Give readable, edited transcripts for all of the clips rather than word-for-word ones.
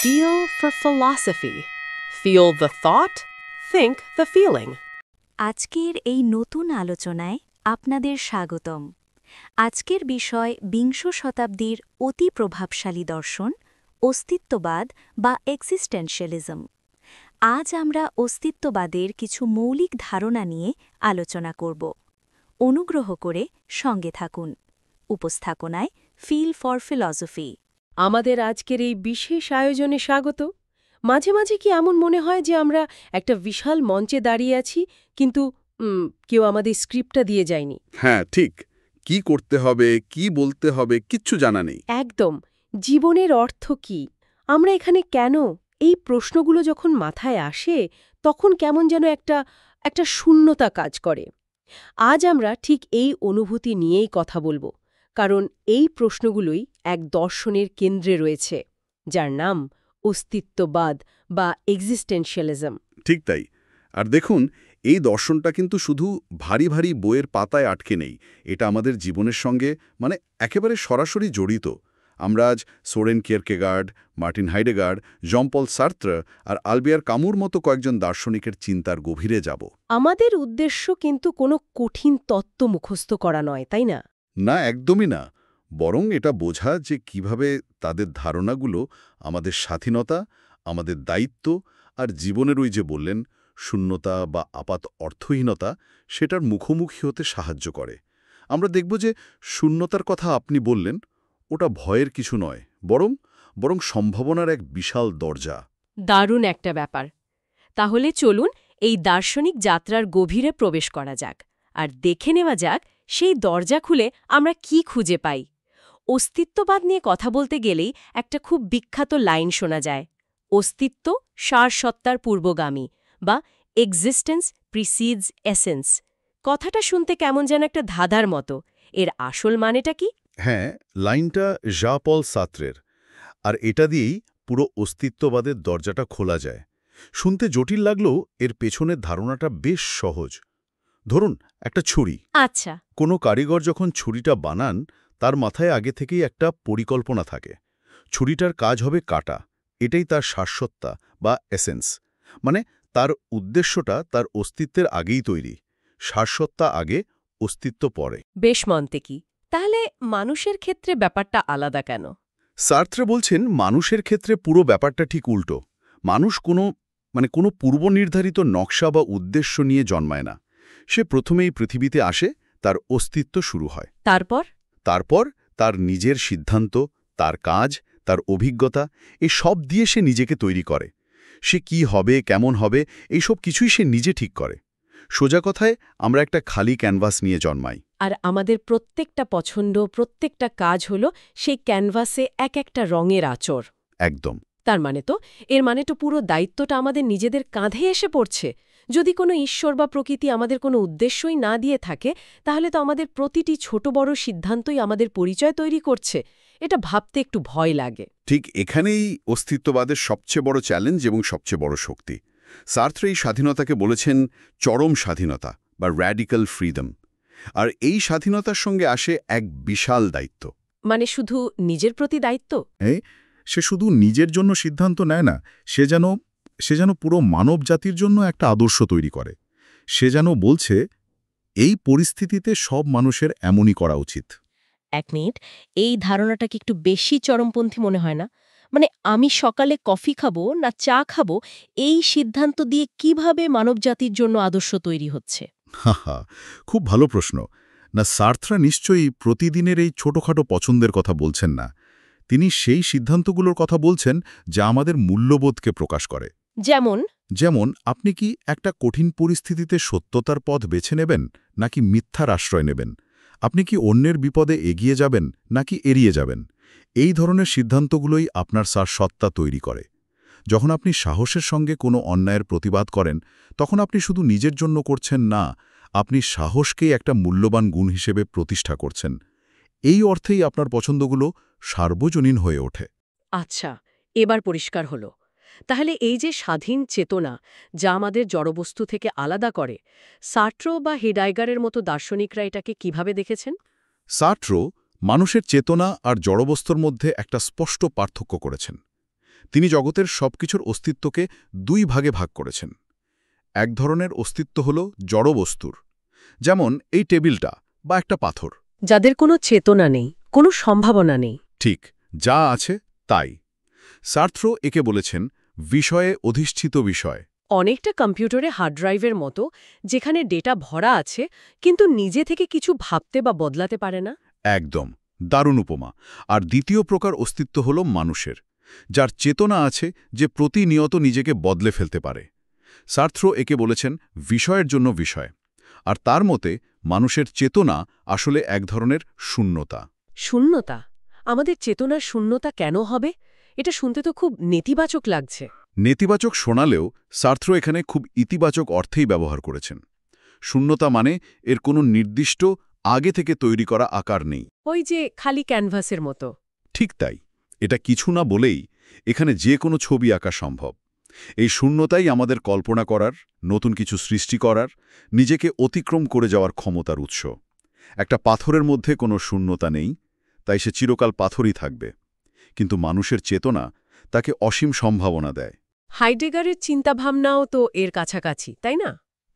Feel for philosophy. Feel the thought, think the feeling. আজকের এই নতুন আলোচনায় আপনাদের স্বাগতম। আজকের বিষয় বিংশ শতাব্দীর অতি প্রভাবশালী দর্শন অস্তিত্ববাদ বা এক্সিস্টেনশিয়ালিজম। আজ আমরা অস্তিত্ববাদের কিছু মৌলিক ধারণা নিয়ে আলোচনা করব। অনুগ্রহ করে সঙ্গে থাকুন। উপস্থাপনায় ফিল ফর ফিলসফি। আমাদের আজকের এই বিশেষ আয়োজনে স্বাগত। মাঝে মাঝে কি এমন মনে হয় যে আমরা একটা বিশাল মঞ্চে দাঁড়িয়ে আছি, কিন্তু কেউ আমাদের স্ক্রিপ্টটা দিয়ে যায়নি? হ্যাঁ, ঠিক। কি করতে হবে, কি বলতে হবে, কিচ্ছু জানা নেই। একদম। জীবনের অর্থ কি, আমরা এখানে কেন, এই প্রশ্নগুলো যখন মাথায় আসে তখন কেমন যেন একটা শূন্যতা কাজ করে। আজ আমরা ঠিক এই অনুভূতি নিয়েই কথা বলবো, কারণ এই প্রশ্নগুলোই এক দর্শনের কেন্দ্রে রয়েছে, যার নাম অস্তিত্ববাদ বা এক্সিস্টেনশিয়ালিজম। ঠিক তাই। আর দেখুন, এই দর্শনটা কিন্তু শুধু ভারী ভারী বইয়ের পাতায় আটকে নেই। এটা আমাদের জীবনের সঙ্গে একেবারে সরাসরি জড়িত। আমরা আজ সোরেন কিয়েরকেগার্ড, মার্টিন হাইডেগার, জন পল সার্ত্র আর আলবেয়ার কামুর মতো কয়েকজন দার্শনিকের চিন্তার গভীরে যাব। আমাদের উদ্দেশ্য কিন্তু কোনো কঠিন তত্ত্ব মুখস্থ করা নয়, তাই না? না, একদমই না। বরং এটা বোঝা যে কিভাবে তাদের ধারণাগুলো আমাদের স্বাধীনতা, আমাদের দায়িত্ব আর জীবনের ওই যে বললেন শূন্যতা বা আপাত অর্থহীনতা, সেটার মুখোমুখি হতে সাহায্য করে। আমরা দেখব যে শূন্যতার কথা আপনি বললেন, ওটা ভয়ের কিছু নয়, বরং সম্ভাবনার এক বিশাল দরজা। দারুণ একটা ব্যাপার। তাহলে চলুন এই দার্শনিক যাত্রার গভীরে প্রবেশ করা যাক, আর দেখে নেওয়া যাক সেই দরজা খুলে আমরা কি খুঁজে পাই। অস্তিত্ববাদ নিয়ে কথা বলতে গেলেই একটা খুব বিখ্যাত লাইন শোনা যায়, অস্তিত্ব সারসত্তার পূর্বগামী, বা এক্সিস্টেন্স প্রিসিডস এসেন্স। কথাটা শুনতে কেমন যেন একটা ধাঁধার মতো। এর আসল মানেটা কি? হ্যাঁ, লাইনটা জন পল সার্ত্রের, আর এটা দিয়েই পুরো অস্তিত্ববাদের দরজাটা খোলা যায়। শুনতে জটিল লাগলেও এর পেছনের ধারণাটা বেশ সহজ। ধরুন একটা ছুরি। আচ্ছা। কোনো কারিগর যখন ছুরিটা বানান, তার মাথায় আগে থেকেই একটা পরিকল্পনা থাকে। ছুরিটার কাজ হবে কাটা, এটাই তার সারসত্তা বা এসেন্স। মানে তার উদ্দেশ্যটা তার অস্তিত্বের আগেই তৈরি। সারসত্তা আগে, অস্তিত্ব পরে। বেশ মন্তেকি। তাহলে মানুষের ক্ষেত্রে ব্যাপারটা আলাদা কেন? সার্ত্রে বলছেন মানুষের ক্ষেত্রে পুরো ব্যাপারটা ঠিক উল্টো। মানুষ কোনো পূর্বনির্ধারিত নকশা বা উদ্দেশ্য নিয়ে জন্মায় না। সে প্রথমেই পৃথিবীতে আসে, তার অস্তিত্ব শুরু হয়। তারপর তার নিজের সিদ্ধান্ত, তার কাজ, তার অভিজ্ঞতা, এই সব দিয়ে সে নিজেকে তৈরি করে। সে কি হবে, কেমন হবে, এইসব কিছুই সে নিজে ঠিক করে। সোজা কথায় আমরা একটা খালি ক্যানভাস নিয়ে জন্মাই। আর আমাদের প্রত্যেকটা পছন্দ, প্রত্যেকটা কাজ হলো সেই ক্যানভাসে এক একটা রঙের আঁচড়। একদম। এর মানে তো পুরো দায়িত্বটা আমাদের নিজেদের কাঁধে এসে পড়ছে। যদি কোনো ঈশ্বর বা প্রকৃতি আমাদের কোনো উদ্দেশ্যই না দিয়ে থাকে, তাহলে তো আমাদের প্রতিটি ছোট বড় সিদ্ধান্তই আমাদের পরিচয় তৈরি করছে। এটা ভাবতে একটু ভয় লাগে। ঠিক এখানেই অস্তিত্ববাদের সবচেয়ে বড় চ্যালেঞ্জ এবং সবচেয়ে বড় শক্তি। সার্ত্রে এই স্বাধীনতাকে বলেছেন চরম স্বাধীনতা বা র্যাডিক্যাল ফ্রিডম। আর এই স্বাধীনতার সঙ্গে আসে এক বিশাল দায়িত্ব। মানে শুধু নিজের প্রতি দায়িত্ব? সে শুধু নিজের জন্য সিদ্ধান্ত নেয় না, সে যেন পুরো মানব জাতির জন্য একটা আদর্শ তৈরি করে। সে যেন বলছে, এই পরিস্থিতিতে সব মানুষের এমনই করা উচিত। এক মিনিট, এই ধারণাটা কি একটু বেশি চরমপন্থী মনে হয় না? মানে আমি সকালে কফি খাবো না চা খাবো, এই সিদ্ধান্ত দিয়ে কিভাবে মানবজাতির জন্য আদর্শ তৈরি হচ্ছে? হা, খুব ভালো প্রশ্ন। না, সার্ত্রা নিশ্চয়ই প্রতিদিনের এই ছোটখাটো পছন্দের কথা বলছেন না। তিনি সেই সিদ্ধান্তগুলোর কথা বলছেন যা আমাদের মূল্যবোধকে প্রকাশ করে। যেমন আপনি কি একটা কঠিন পরিস্থিতিতে সত্যতার পথ বেছে নেবেন নাকি মিথ্যার আশ্রয় নেবেন? আপনি কি অন্যের বিপদে এগিয়ে যাবেন নাকি এড়িয়ে যাবেন? এই ধরনের সিদ্ধান্তগুলোই আপনার সারসত্তা তৈরি করে। যখন আপনি সাহসের সঙ্গে কোনো অন্যায়ের প্রতিবাদ করেন, তখন আপনি শুধু নিজের জন্য করছেন না, আপনি সাহসকেই একটা মূল্যবান গুণ হিসেবে প্রতিষ্ঠা করছেন। এই অর্থেই আপনার পছন্দগুলো সার্বজনীন হয়ে ওঠে। আচ্ছা, এবার পরিষ্কার হলো। তাহলে এই যে স্বাধীন চেতনা, যা আমাদের জড়বস্তু থেকে আলাদা করে, সার্ত্র বা হেডাইগারের মতো দার্শনিকরা এটাকে কিভাবে দেখেছেন? সার্ত্র মানুষের চেতনা আর জড়বস্তুর মধ্যে একটা স্পষ্ট পার্থক্য করেছেন। তিনি জগতের সবকিছুর অস্তিত্বকে দুই ভাগে ভাগ করেছেন। এক ধরনের অস্তিত্ব হল জড়বস্তুর, যেমন এই টেবিলটা বা একটা পাথর। যাদের কোনো চেতনা নেই, কোনো সম্ভাবনা নেই। ঠিক, যা আছে তাই। সার্ত্র একে বলেছেন বিষয়ে অধিষ্ঠিত বিষয়। অনেকটা কম্পিউটারে হার্ড ড্রাইভের মতো, যেখানে ডেটা ভরা আছে কিন্তু নিজে থেকে কিছু ভাবতে বা বদলাতে পারে না। একদম দারুণ উপমা। আর দ্বিতীয় প্রকার অস্তিত্ব হল মানুষের, যার চেতনা আছে, যে প্রতিনিয়ত নিজেকে বদলে ফেলতে পারে। সার্ত্র একে বলেছেন বিষয়ের জন্য বিষয়। আর তার মতে মানুষের চেতনা আসলে এক ধরনের শূন্যতা। শূন্যতা? আমাদের চেতনার শূন্যতা কেন হবে? এটা শুনতে তো খুব নেতিবাচক লাগছে। নেতিবাচক শোনালেও সার্ত্র এখানে খুব ইতিবাচক অর্থেই ব্যবহার করেছেন। শূন্যতা মানে এর কোনো নির্দিষ্ট আগে থেকে তৈরি করা আকার নেই। ওই যে খালি ক্যানভাসের মতো। ঠিক তাই। এটা কিছু না বলেই এখানে যে কোনো ছবি আঁকা সম্ভব। এই শূন্যতাই আমাদের কল্পনা করার, নতুন কিছু সৃষ্টি করার, নিজেকে অতিক্রম করে যাওয়ার ক্ষমতার উৎস। একটা পাথরের মধ্যে কোনো শূন্যতা নেই, তাই সে চিরকাল পাথরই থাকবে। কিন্তু মানুষের চেতনা তাকে অসীম সম্ভাবনা দেয়। হাইডেগারের চিন্তাভাবনাও তো এর কাছাকাছি, তাই না?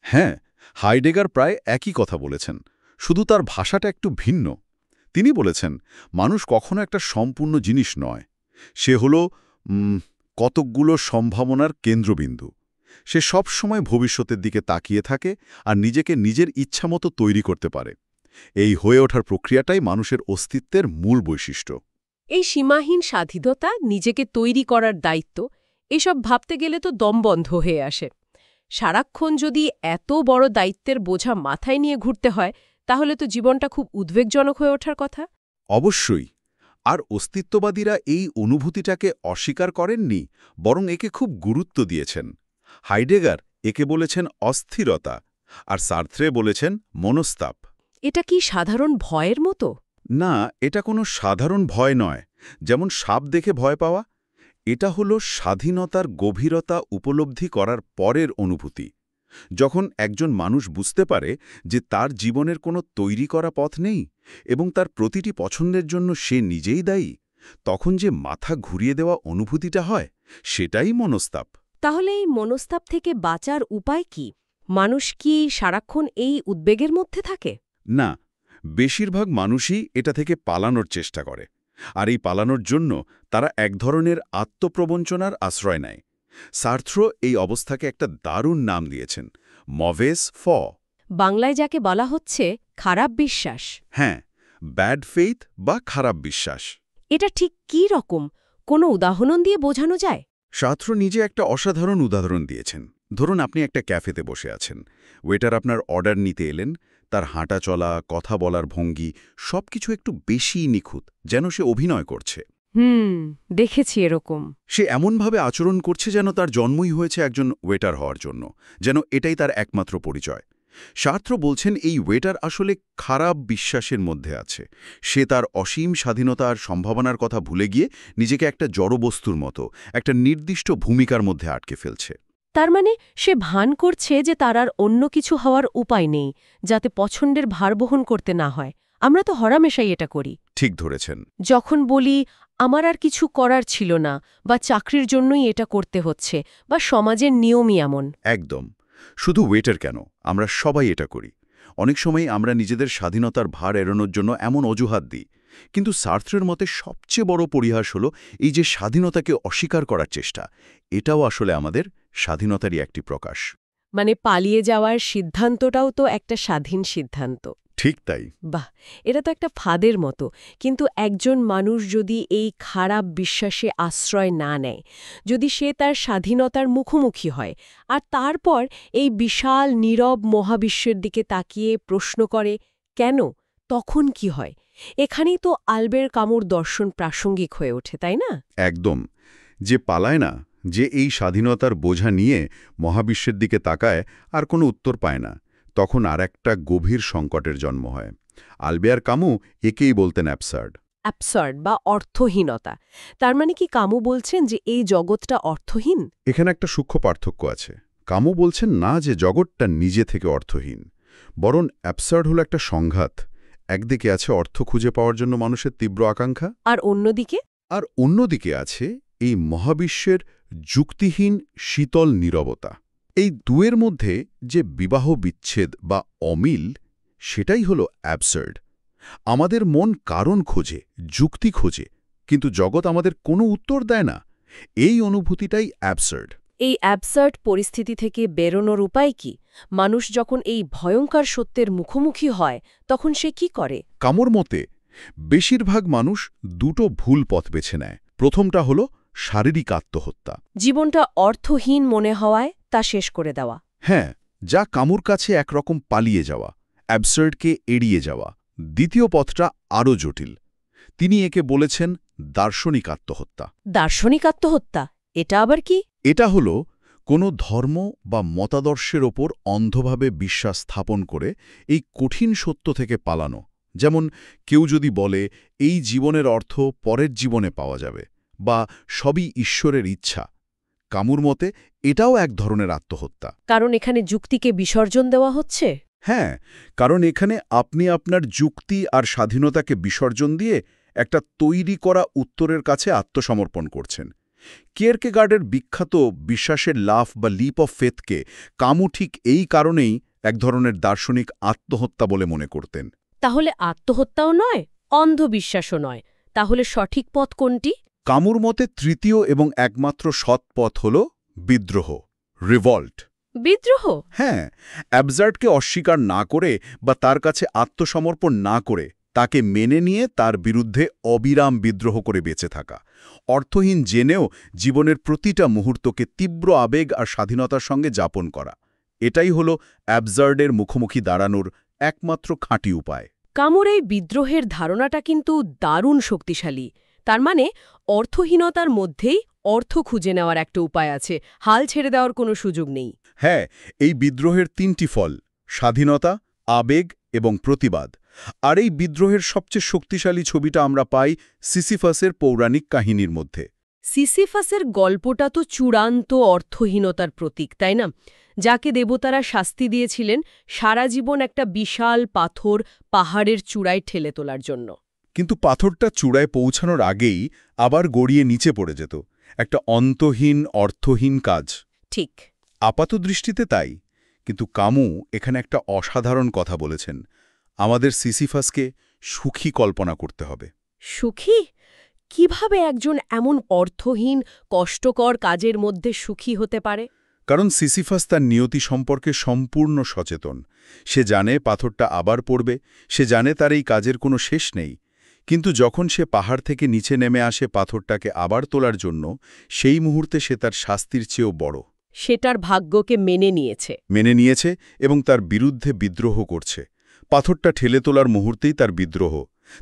হ্যাঁ, হাইডেগার প্রায় একই কথা বলেছেন, শুধু তার ভাষাটা একটু ভিন্ন। তিনি বলেছেন মানুষ কখনো একটা সম্পূর্ণ জিনিস নয়, সে হল কতকগুলো সম্ভাবনার কেন্দ্রবিন্দু। সে সব সময় ভবিষ্যতের দিকে তাকিয়ে থাকে আর নিজেকে নিজের ইচ্ছামতো তৈরি করতে পারে। এই হয়ে ওঠার প্রক্রিয়াটাই মানুষের অস্তিত্বের মূল বৈশিষ্ট্য। এই সীমাহীন স্বাধীনতা, নিজেকে তৈরি করার দায়িত্ব, এসব ভাবতে গেলে তো দম বন্ধ হয়ে আসে। সারাক্ষণ যদি এত বড় দায়িত্বের বোঝা মাথায় নিয়ে ঘুরতে হয়, তাহলে তো জীবনটা খুব উদ্বেগজনক হয়ে ওঠার কথা। অবশ্যই। আর অস্তিত্ববাদীরা এই অনুভূতিটাকে অস্বীকার করেননি, বরং একে খুব গুরুত্ব দিয়েছেন। হাইডেগার একে বলেছেন অস্থিরতা, আর সার্ত্রে বলেছেন মনস্তাপ। এটা কি সাধারণ ভয়ের মতো? না, এটা কোনো সাধারণ ভয় নয়, যেমন সাপ দেখে ভয় পাওয়া। এটা হলো স্বাধীনতার গভীরতা উপলব্ধি করার পরের অনুভূতি। যখন একজন মানুষ বুঝতে পারে যে তার জীবনের কোনো তৈরি করা পথ নেই এবং তার প্রতিটি পছন্দের জন্য সে নিজেই দায়ী, তখন যে মাথা ঘুরিয়ে দেওয়া অনুভূতিটা হয়, সেটাই মনস্তাপ। তাহলে এই মনস্তাপ থেকে বাঁচার উপায় কি? মানুষ কি সারাক্ষণ এই উদ্বেগের মধ্যে থাকে? না, বেশিরভাগ মানুষই এটা থেকে পালানোর চেষ্টা করে। আর এই পালানোর জন্য তারা এক ধরনের আত্মপ্রবঞ্চনার আশ্রয় নেয়। সার্ত্র এই অবস্থাকে একটা দারুণ নাম দিয়েছেন, মভেস ফ। বাংলায় যাকে বলা হচ্ছে খারাপ বিশ্বাস। হ্যাঁ, ব্যাড ফেইথ বা খারাপ বিশ্বাস। এটা ঠিক কী রকম? কোনো উদাহরণ দিয়ে বোঝানো যায়? সার্ত্র নিজে একটা অসাধারণ উদাহরণ দিয়েছেন। ধরুন আপনি একটা ক্যাফেতে বসে আছেন, ওয়েটার আপনার অর্ডার নিতে এলেন। তার হাঁটা চলা, কথা বলার ভঙ্গি সবকিছু একটু বেশিই নিখুঁত, যেন সে অভিনয় করছে। দেখেছি এরকম। সে এমনভাবে আচরণ করছে যেন তার জন্মই হয়েছে একজন ওয়েটার হওয়ার জন্য, যেন এটাই তার একমাত্র পরিচয়। সার্ত্র বলছেন এই ওয়েটার আসলে খারাপ বিশ্বাসের মধ্যে আছে। সে তার অসীম স্বাধীনতা আর সম্ভাবনার কথা ভুলে গিয়ে নিজেকে একটা জড়বস্তুর মতো, একটা নির্দিষ্ট ভূমিকার মধ্যে আটকে ফেলছে। তার মানে সে ভান করছে যে তার আর অন্য কিছু হওয়ার উপায় নেই, যাতে পছন্দের ভার বহন করতে না হয়। আমরা তো হরামেশাই এটা করি। ঠিক ধরেছেন। যখন বলি আমার আর কিছু করার ছিল না, বা চাকরির জন্যই এটা করতে হচ্ছে, বা সমাজের নিয়মই এমন। একদম। শুধু ওয়েটার কেন, আমরা সবাই এটা করি। অনেক সময় আমরা নিজেদের স্বাধীনতার ভার এড়ানোর জন্য এমন অজুহাত দিই। কিন্তু সার্ত্রের মতে সবচেয়ে বড় পরিহাস হল এই যে স্বাধীনতাকে অস্বীকার করার চেষ্টা। এটাও আসলে আমাদের স্বাধীনতারই একটি প্রকাশ। মানে পালিয়ে যাওয়ার সিদ্ধান্তটাও তো একটা স্বাধীন সিদ্ধান্ত। ঠিক তাই। বাহ, এটা তো একটা ফাঁদের মতো। কিন্তু একজন মানুষ যদি এই খারাপ বিশ্বাসে আশ্রয় না নেয়, যদি সে তার স্বাধীনতার মুখোমুখি হয় আর তারপর এই বিশাল নীরব মহাবিশ্বের দিকে তাকিয়ে প্রশ্ন করে কেন, তখন কি হয়? এখানেই তো আলবের কামুর দর্শন প্রাসঙ্গিক হয়ে ওঠে, তাই না? একদম। যে পালায় না, যে এই স্বাধীনতার বোঝা নিয়ে মহাবিশ্বের দিকে তাকায় আর কোনো উত্তর পায় না, তখন আর একটা গভীর সংকটের জন্ম হয়। আলবেয়ার কামু একেই বলতেন অ্যাবসার্ড। অ্যাবসার্ড বা অর্থহীনতা। তার মানে কি কামু বলছেন যে এই জগৎটা অর্থহীন? এখানে একটা সূক্ষ্ম পার্থক্য আছে। কামু বলছেন না যে জগৎটা নিজে থেকে অর্থহীন, বরং অ্যাবসার্ড হলো একটা সংঘাত। একদিকে আছে অর্থ খুঁজে পাওয়ার জন্য মানুষের তীব্র আকাঙ্ক্ষা, আর অন্যদিকে আর অন্যদিকে আছে এই মহাবিশ্বের যুক্তিহীন শীতল নীরবতা। এই দুয়ের মধ্যে যে বিবাহ বিচ্ছেদ বা অমিল, সেটাই হল অ্যাবসার্ড। আমাদের মন কারণ খোঁজে, যুক্তি খোঁজে, কিন্তু জগৎ আমাদের কোনো উত্তর দেয় না। এই অনুভূতিটাই অ্যাবসার্ড। এই অ্যাবসার্ড পরিস্থিতি থেকে বেরোনোর উপায় কি? মানুষ যখন এই ভয়ঙ্কর সত্যের মুখোমুখি হয় তখন সে কি করে? কামর মতে বেশিরভাগ মানুষ দুটো ভুল পথ বেছে নেয়। প্রথমটা হল শারীরিক আত্মহত্যা। জীবনটা অর্থহীন মনে হওয়ায় তা শেষ করে দেওয়া। হ্যাঁ, যা কামুর কাছে একরকম পালিয়ে যাওয়া, অ্যাবসার্ডকে এড়িয়ে যাওয়া। দ্বিতীয় পথটা আরও জটিল। তিনি একে বলেছেন দার্শনিক আত্মহত্যা। দার্শনিক আত্মহত্যা, এটা আবার কি? এটা হল কোনো ধর্ম বা মতাদর্শের ওপর অন্ধভাবে বিশ্বাস স্থাপন করে এই কঠিন সত্য থেকে পালানো। যেমন কেউ যদি বলে এই জীবনের অর্থ পরের জীবনে পাওয়া যাবে, বা সবই ঈশ্বরের ইচ্ছা। কামুর মতে এটাও এক ধরনের আত্মহত্যা। কারণ এখানে যুক্তিকে বিসর্জন দেওয়া হচ্ছে। হ্যাঁ, কারণ এখানে আপনি আপনার যুক্তি আর স্বাধীনতাকে বিসর্জন দিয়ে একটা তৈরি করা উত্তরের কাছে আত্মসমর্পণ করছেন। কিয়েরকেগার্ডের বিখ্যাত বিশ্বাসের লাফ বা লিপ অফ ফেথকে কামু ঠিক এই কারণেই এক ধরনের দার্শনিক আত্মহত্যা বলে মনে করতেন। তাহলে আত্মহত্যাও নয়, অন্ধবিশ্বাসও নয়। তাহলে সঠিক পথ কোনটি? কামুর মতে তৃতীয় এবং একমাত্র সৎ পথ হল বিদ্রোহ, রিভল্ট। বিদ্রোহ? হ্যাঁ, অ্যাবসার্ডকে অস্বীকার না করে বা তার কাছে আত্মসমর্পণ না করে তাকে মেনে নিয়ে তার বিরুদ্ধে অবিরাম বিদ্রোহ করে বেঁচে থাকা। অর্থহীন জেনেও জীবনের প্রতিটা মুহূর্তকে তীব্র আবেগ আর স্বাধীনতার সঙ্গে যাপন করা। এটাই হল অ্যাবসার্ডের মুখোমুখি দাঁড়ানোর একমাত্র খাঁটি উপায়। কামুর এই বিদ্রোহের ধারণাটা কিন্তু দারুণ শক্তিশালী। তার মানে অর্থহীনতার মধ্যেই অর্থ খুঁজে নেওয়ার একটা উপায় আছে, হাল ছেড়ে দেওয়ার কোনো সুযোগ নেই। হ্যাঁ, এই বিদ্রোহের তিনটি ফল: স্বাধীনতা, আবেগ এবং প্রতিবাদ। আর এই বিদ্রোহের সবচেয়ে শক্তিশালী ছবিটা আমরা পাই সিসিফাসের পৌরাণিক কাহিনীর মধ্যে। সিসিফাসের গল্পটা তো চূড়ান্ত অর্থহীনতার প্রতীক, তাই না? যাকে দেবতারা শাস্তি দিয়েছিলেন সারা জীবন একটা বিশাল পাথর পাহাড়ের চূড়ায় ঠেলে তোলার জন্য। কিন্তু পাথরটা চূড়ায় পৌঁছানোর আগেই আবার গড়িয়ে নিচে পড়ে যেত। একটা অন্তহীন, অর্থহীন কাজ। ঠিক। আপাতদৃষ্টিতে তাই, কিন্তু কামু এখানে একটা অসাধারণ কথা বলেছেন। আমাদের সিসিফাসকে সুখী কল্পনা করতে হবে। সুখী? কিভাবে একজন এমন অর্থহীন, কষ্টকর কাজের মধ্যে সুখী হতে পারে? কারণ সিসিফাস তার নিয়তি সম্পর্কে সম্পূর্ণ সচেতন। সে জানে পাথরটা আবার পড়বে, সে জানে তার এই কাজের কোনো শেষ নেই। কিন্তু যখন সে পাহাড় থেকে নিচে নেমে আসে পাথরটাকে আবার তোলার জন্য, সেই মুহূর্তে সে তার শাস্তির চেয়েও বড়। সেটার ভাগ্যকে মেনে নিয়েছে এবং তার বিরুদ্ধে বিদ্রোহ করছে। পাথরটা ঠেলে তোলার মুহূর্তেই তার বিদ্রোহ,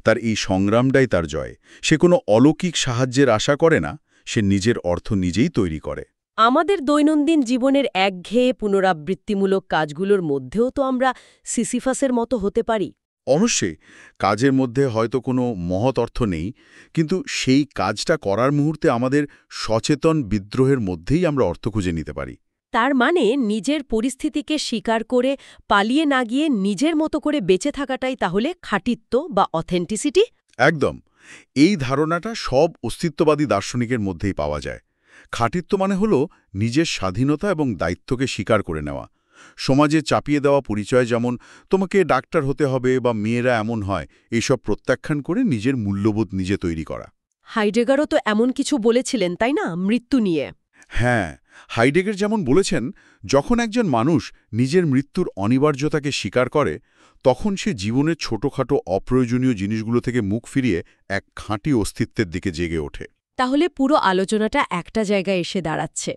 তার এই সংগ্রামটাই তার জয়। সে কোনো অলৌকিক সাহায্যের আশা করে না, সে নিজের অর্থ নিজেই তৈরি করে। আমাদের দৈনন্দিন জীবনের একঘেয়ে পুনরাবৃত্তিমূলক কাজগুলোর মধ্যেও তো আমরা সিসিফাসের মতো হতে পারি। অবশ্যই কাজের মধ্যে হয়তো কোনো মহৎ অর্থ নেই, কিন্তু সেই কাজটা করার মুহূর্তে আমাদের সচেতন বিদ্রোহের মধ্যেই আমরা অর্থ খুঁজে নিতে পারি। তার মানে নিজের পরিস্থিতিকে স্বীকার করে পালিয়ে না গিয়ে নিজের মতো করে বেঁচে থাকাটাই তাহলে খাঁটিত্ব বা অথেন্টিসিটি? একদম। এই ধারণাটা সব অস্তিত্ববাদী দার্শনিকের মধ্যেই পাওয়া যায়। খাঁটিত্ব মানে হল নিজের স্বাধীনতা এবং দায়িত্বকে স্বীকার করে নেওয়া। সমাজে চাপিয়ে দেওয়া পরিচয়, যেমন তোমাকে ডাক্তার হতে হবে বা মেয়েরা এমন হয়, এইসব প্রত্যাখ্যান করে নিজের মূল্যবোধ নিজে তৈরি করা। হাইডেগারও তো এমন কিছু বলেছিলেন, তাই না, মৃত্যু নিয়ে? হ্যাঁ, হাইডেগার যেমন বলেছেন, যখন একজন মানুষ নিজের মৃত্যুর অনিবার্যতাকে স্বীকার করে, তখন সে জীবনের ছোটখাটো অপ্রয়োজনীয় জিনিসগুলো থেকে মুখ ফিরিয়ে এক খাঁটি অস্তিত্বের দিকে জেগে ওঠে। তাহলে পুরো আলোচনাটা একটা জায়গায় এসে দাঁড়াচ্ছে।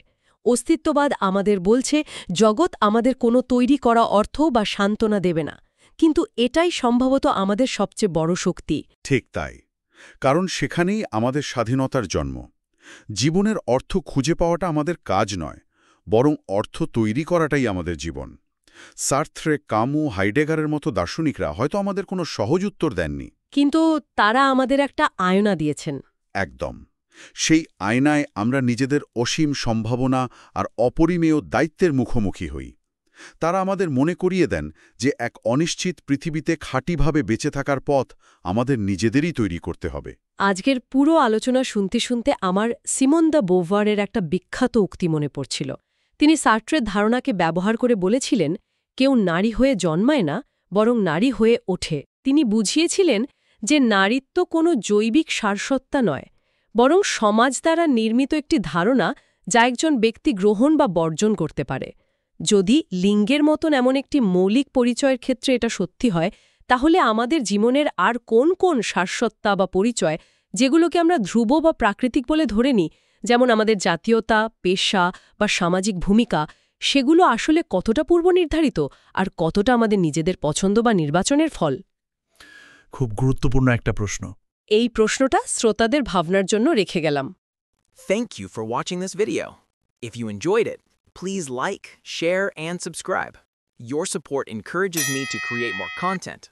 অস্তিত্ববাদ আমাদের বলছে জগৎ আমাদের কোনো তৈরি করা অর্থ বা সান্ত্বনা দেবে না, কিন্তু এটাই সম্ভবত আমাদের সবচেয়ে বড় শক্তি। ঠিক তাই, কারণ সেখানেই আমাদের স্বাধীনতার জন্ম। জীবনের অর্থ খুঁজে পাওয়াটা আমাদের কাজ নয়, বরং অর্থ তৈরি করাটাই আমাদের জীবন। সার্ত্রে, কামু, হাইডেগারের মতো দার্শনিকরা হয়তো আমাদের কোনো সহজ উত্তর দেননি, কিন্তু তারা আমাদের একটা আয়না দিয়েছেন। একদম। সেই আয়নায় আমরা নিজেদের অসীম সম্ভাবনা আর অপরিমেয় দায়িত্বের মুখোমুখি হই। তারা আমাদের মনে করিয়ে দেন যে এক অনিশ্চিত পৃথিবীতে খাঁটিভাবে বেঁচে থাকার পথ আমাদের নিজেদেরই তৈরি করতে হবে। আজকের পুরো আলোচনা শুনতে শুনতে আমার সিমন দ্য বোভারের একটা বিখ্যাত উক্তি মনে পড়ছিল। তিনি সার্ট্রের ধারণাকে ব্যবহার করে বলেছিলেন, কেউ নারী হয়ে জন্মায় না, বরং নারী হয়ে ওঠে। তিনি বুঝিয়েছিলেন যে নারীত্ব কোনো জৈবিক সারসত্তা নয়, বরং সমাজ দ্বারা নির্মিত একটি ধারণা যা একজন ব্যক্তি গ্রহণ বা বর্জন করতে পারে। যদি লিঙ্গের মতন এমন একটি মৌলিক পরিচয়ের ক্ষেত্রে এটা সত্যি হয়, তাহলে আমাদের জীবনের আর কোন কোন সারসত্তা বা পরিচয়, যেগুলোকে আমরা ধ্রুব বা প্রাকৃতিক বলে ধরে নিই, যেমন আমাদের জাতীয়তা, পেশা বা সামাজিক ভূমিকা, সেগুলো আসলে কতটা পূর্বনির্ধারিত আর কতটা আমাদের নিজেদের পছন্দ বা নির্বাচনের ফল? খুব গুরুত্বপূর্ণ একটা প্রশ্ন। এই প্রশ্নটা শ্রোতাদের ভাবনার জন্য রেখে গেলাম। Thank you for watching this video. If you enjoyed it, please like, share, and subscribe. Your support encourages me to create more content.